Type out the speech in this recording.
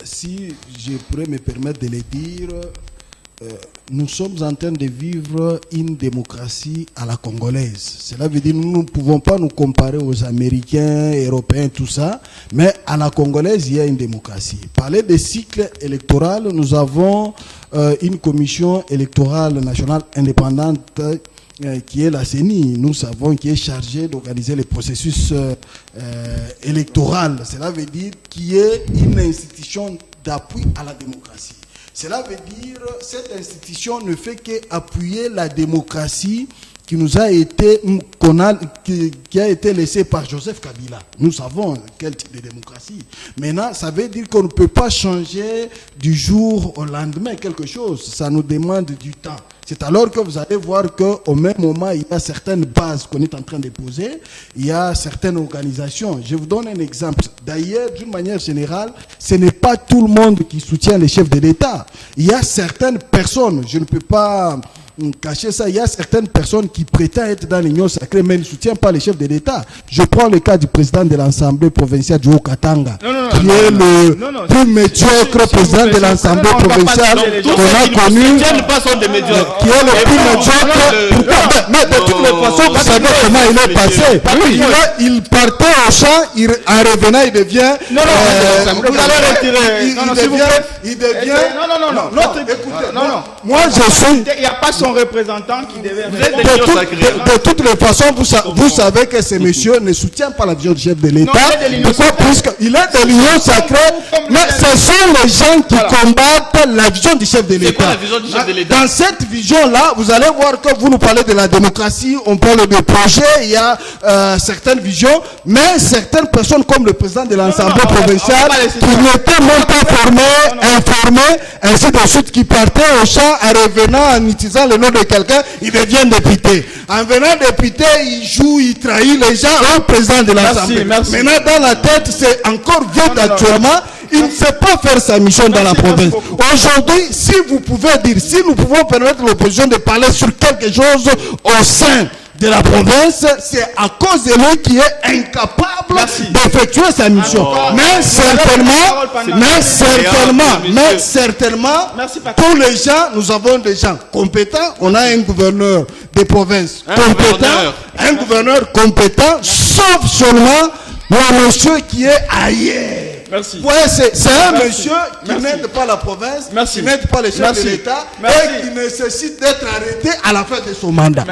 Si je pourrais me permettre de le dire, nous sommes en train de vivre une démocratie à la congolaise. Cela veut dire que nous ne pouvons pas nous comparer aux Américains, Européens, tout ça, mais à la congolaise, il y a une démocratie. Parler des cycles électoraux, nous avons une commission électorale nationale indépendante qui est la CENI, nous savons, qui est chargée d'organiser les processus électoraux. Cela veut dire qu'il y a une institution d'appui à la démocratie. Cela veut dire que cette institution ne fait qu'appuyer la démocratie qui nous a été, qui a été laissée par Joseph Kabila. Nous savons quel type de démocratie. Maintenant, ça veut dire qu'on ne peut pas changer du jour au lendemain quelque chose. Ça nous demande du temps. C'est alors que vous allez voir qu'au même moment, il y a certaines bases qu'on est en train de poser, il y a certaines organisations. Je vous donne un exemple. D'ailleurs, d'une manière générale, ce n'est pas tout le monde qui soutient les chefs de l'État. Il y a certaines personnes, je ne peux pas cacher ça, il y a certaines personnes qui prétendent être dans l'Union sacrée, mais ne soutiennent pas les chefs de l'État. Je prends le cas du président de l'Assemblée provinciale, Joe Katanga, qui est le plus médiocre président de l'Assemblée provinciale qu'on a connu, qui est le plus médiocre. Mais de toutes les façons, vous savez comment il est passé. Il partait au champ, en revenant, il devient... vous allez retirer. Il devient... Non. Moi, je suis... Il n'y a pas son représentant qui devait... De toutes les façons, vous savez que ce monsieur ne soutient pas la vision du chef de l'État. Pourquoi? Puisqu'il est de l'Union sacrée, mais ce sont les gens qui combattent la vision du chef de l'État. C'est quoi la vision du chef de l'État? Dans cette vision-là, vous allez voir que vous nous parlez de la démocratie, on parle de projets, il y a certaines visions, mais certaines personnes comme le président de l'Assemblée provinciale, qui n'étaient même pas informés, ainsi de suite, qui partaient au champ en revenant en utilisant le nom de quelqu'un, il devient député. En venant député, il joue, il trahit les gens au président de l'Assemblée. Maintenant, dans la tête, c'est encore vide actuellement. Il ne sait pas faire sa mission dans la province. Aujourd'hui, si vous pouvez dire, si nous pouvons permettre à l'opposition de parler sur quelque chose au sein de la province, c'est à cause de lui qui est incapable d'effectuer sa mission. Mais certainement, tous les gens, nous avons des gens compétents. On a un gouverneur des provinces un gouverneur compétent, sauf seulement le monsieur qui est ailleurs. Ouais, c'est un monsieur qui n'aide pas la province, qui n'aide pas les chefs de l'État et qui nécessite d'être arrêté à la fin de son mandat.